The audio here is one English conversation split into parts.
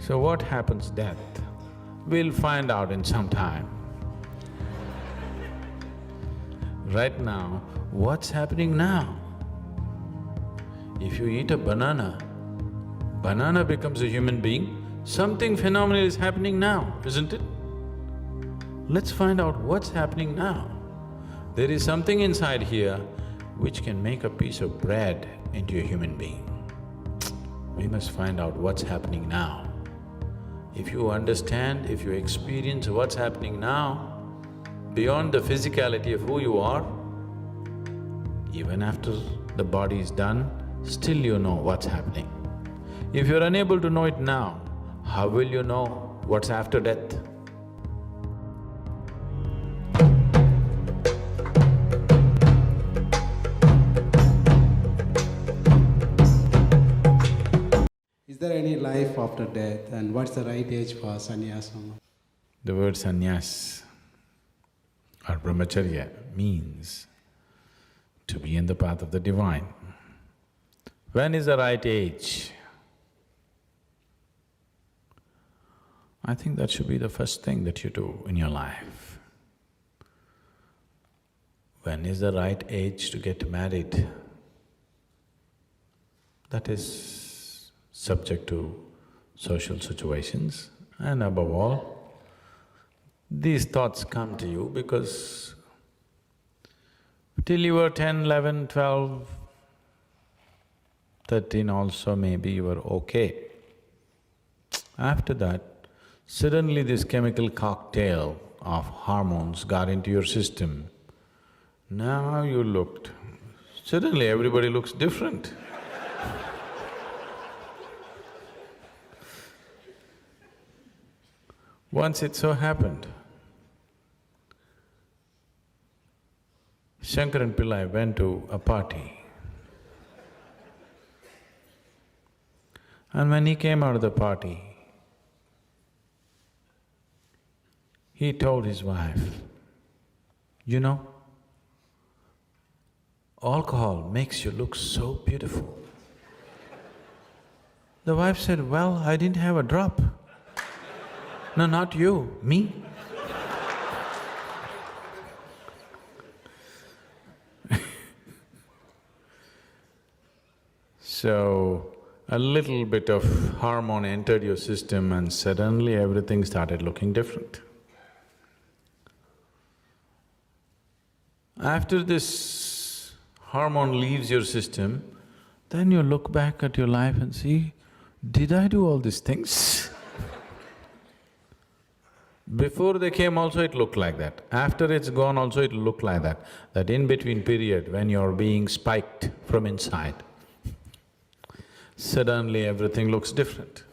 So what happens death? We'll find out in some time. Right now, what's happening now? If you eat a banana, banana becomes a human being, something phenomenal is happening now, isn't it? Let's find out what's happening now. There is something inside here which can make a piece of bread into a human being. We must find out what's happening now. If you understand, if you experience what's happening now, beyond the physicality of who you are, even after the body is done, still you know what's happening. If you're unable to know it now, how will you know what's after death? Is there any life after death, and what's the right age for sanyas? The word sanyas or brahmacharya means to be in the path of the divine. When is the right age? I think that should be the first thing that you do in your life. When is the right age to get married? That is subject to social situations, and above all, these thoughts come to you because till you were 10, 11, 12, 13 also maybe you were okay. After that, suddenly this chemical cocktail of hormones got into your system. Now you looked… suddenly everybody looks different. Once it so happened, Shankaran Pillai went to a party. And when he came out of the party, he told his wife, you know, alcohol makes you look so beautiful. The wife said, well, I didn't have a drop. No, not you, me. So, a little bit of hormone entered your system and suddenly everything started looking different. After this hormone leaves your system, then you look back at your life and see, did I do all these things? Before they came also it looked like that, after it's gone also it'll look like that. That in-between period when you're being spiked from inside, suddenly everything looks different.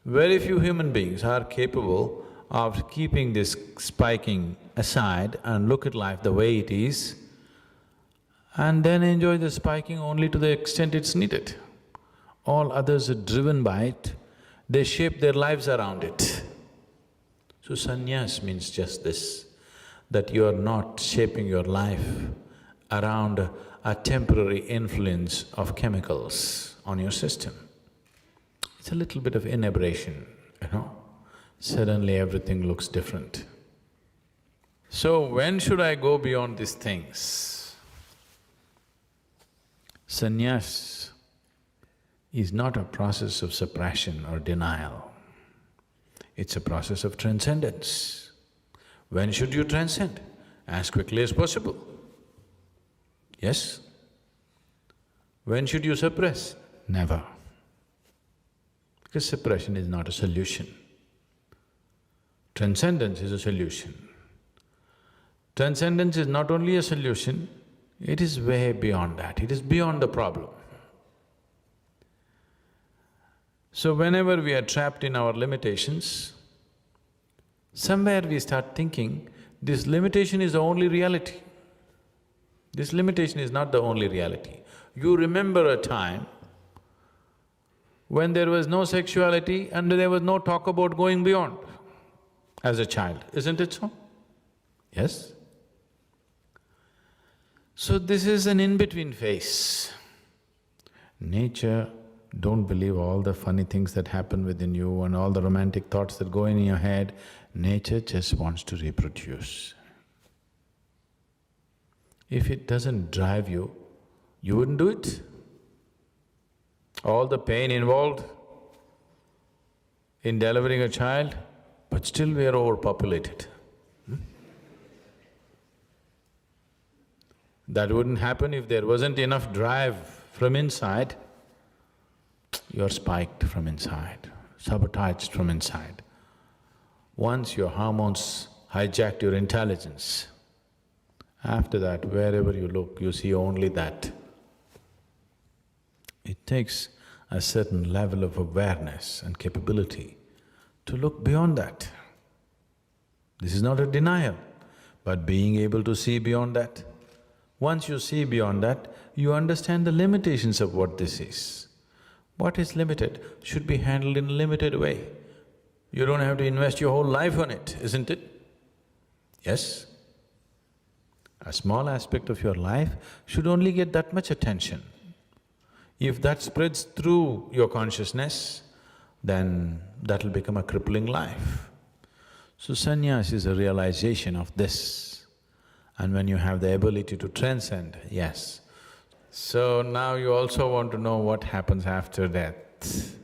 Very few human beings are capable of keeping this spiking aside and look at life the way it is and then enjoy the spiking only to the extent it's needed. All others are driven by it, they shape their lives around it. So sannyas means just this, that you are not shaping your life around a temporary influence of chemicals on your system. It's a little bit of inebriation, you know, suddenly everything looks different. So when should I go beyond these things? Sannyas is not a process of suppression or denial. It's a process of transcendence. When should you transcend? As quickly as possible. Yes? When should you suppress? Never. Because suppression is not a solution. Transcendence is a solution. Transcendence is not only a solution, it is way beyond that, it is beyond the problem. So whenever we are trapped in our limitations, somewhere we start thinking, this limitation is the only reality. This limitation is not the only reality. You remember a time when there was no sexuality and there was no talk about going beyond as a child, isn't it so? Yes? So this is an in-between phase. Nature Don't believe all the funny things that happen within you and all the romantic thoughts that go in your head. Nature just wants to reproduce. If it doesn't drive you, you wouldn't do it. All the pain involved in delivering a child, but still we are overpopulated. That wouldn't happen if there wasn't enough drive from inside. You're spiked from inside, sabotaged from inside. Once your hormones hijacked your intelligence, after that, wherever you look, you see only that. It takes a certain level of awareness and capability to look beyond that. This is not a denial, but being able to see beyond that. Once you see beyond that, you understand the limitations of what this is. What is limited should be handled in a limited way. You don't have to invest your whole life on it, isn't it? Yes? A small aspect of your life should only get that much attention. If that spreads through your consciousness, then that'll become a crippling life. So sanyas is a realization of this. And when you have the ability to transcend, yes. So now you also want to know what happens after death.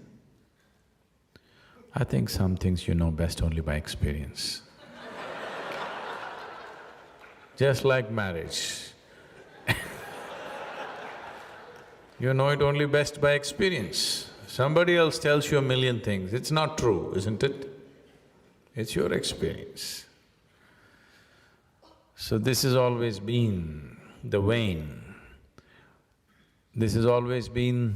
I think some things you know best only by experience. Just like marriage. You know it only best by experience. Somebody else tells you a million things, it's not true, isn't it? It's your experience. So this has always been the vein. This has always been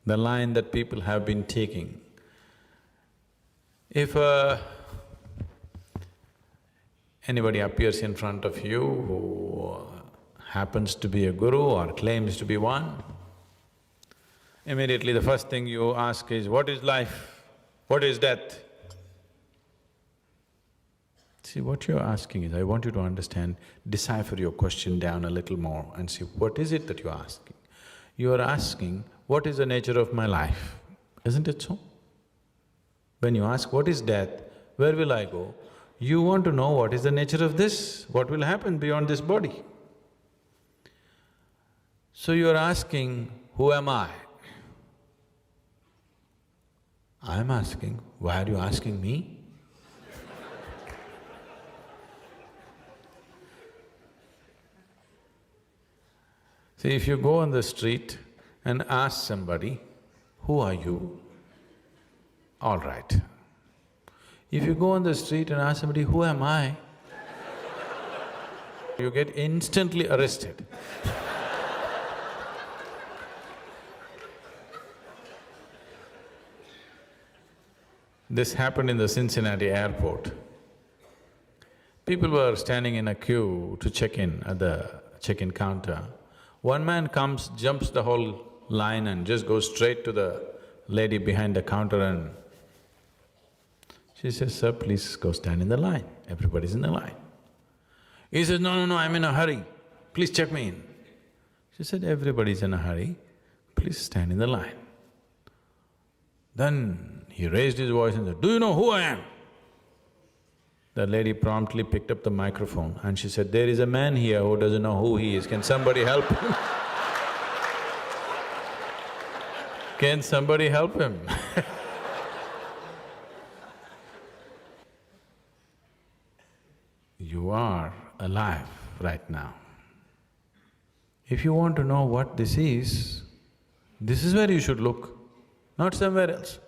the line that people have been taking. If anybody appears in front of you who happens to be a guru or claims to be one, immediately the first thing you ask is, what is life? What is death? See, what you're asking is, I want you to understand, decipher your question down a little more and see what is it that you're asking. You are asking, what is the nature of my life? Isn't it so? When you ask, what is death? Where will I go? You want to know what is the nature of this, what will happen beyond this body. So you are asking, who am I? I'm asking, why are you asking me? See, if you go on the street and ask somebody, who are you? All right. If you go on the street and ask somebody, who am I? You get instantly arrested. This happened in the Cincinnati airport. People were standing in a queue to check in at the check-in counter. One man comes, jumps the whole line and just goes straight to the lady behind the counter and she says, sir, please go stand in the line, everybody's in the line. He says, no, I'm in a hurry, please check me in. She said, everybody's in a hurry, please stand in the line. Then he raised his voice and said, do you know who I am? The lady promptly picked up the microphone and she said, there is a man here who doesn't know who he is, can somebody help him? Can somebody help him? You are alive right now. If you want to know what this is where you should look, not somewhere else.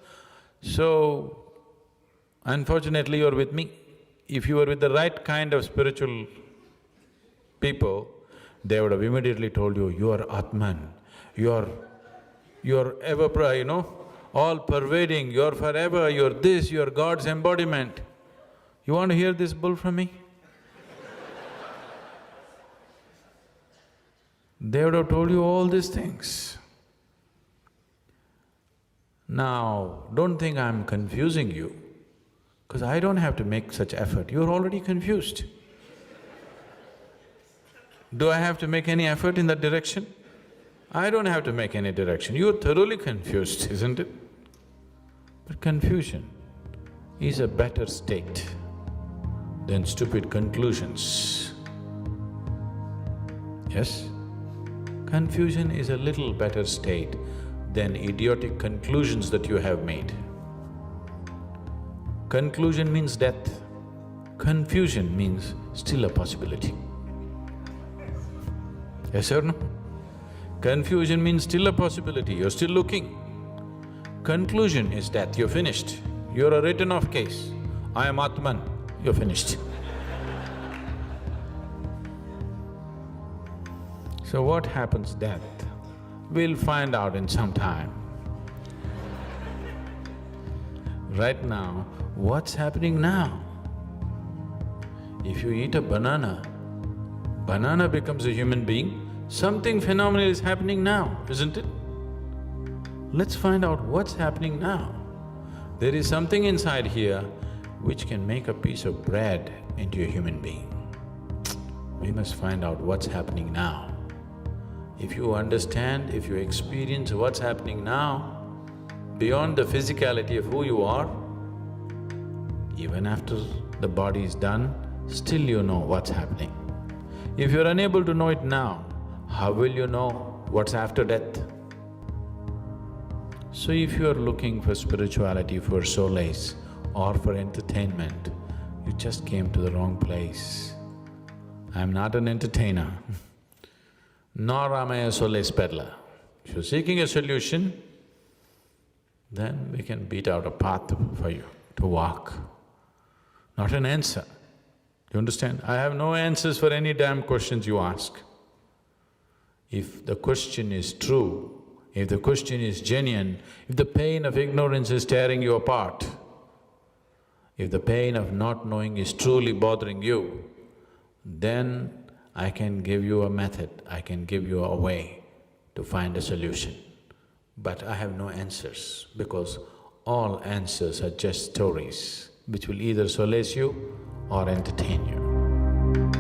So, unfortunately you're with me. If you were with the right kind of spiritual people, they would have immediately told you, you are Atman, you're ever, all-pervading, you're forever, you're this, you're God's embodiment. You want to hear this bull from me? They would have told you all these things. Now, don't think I'm confusing you, because I don't have to make such effort, you're already confused. Do I have to make any effort in that direction? I don't have to make any direction. You're thoroughly confused, isn't it? But confusion is a better state than stupid conclusions. Yes? Confusion is a little better state than idiotic conclusions that you have made. Conclusion means death. Confusion means still a possibility. Yes or no? Confusion means still a possibility, you're still looking. Conclusion is death, you're finished. You're a written off case. I am Atman, you're finished. So what happens death? We'll find out in some time. Right now, what's happening now? If you eat a banana, banana becomes a human being, something phenomenal is happening now, isn't it? Let's find out what's happening now. There is something inside here which can make a piece of bread into a human being. We must find out what's happening now. If you understand, if you experience what's happening now, beyond the physicality of who you are, even after the body is done, still you know what's happening. If you're unable to know it now, how will you know what's after death? So if you are looking for spirituality, for solace or for entertainment, you just came to the wrong place. I'm not an entertainer, nor am I a solace peddler. If you're seeking a solution, then we can beat out a path for you to walk, not an answer. Do you understand? I have no answers for any damn questions you ask. If the question is true, if the question is genuine, if the pain of ignorance is tearing you apart, if the pain of not knowing is truly bothering you, then I can give you a method, I can give you a way to find a solution. But I have no answers, because all answers are just stories which will either solace you or entertain you.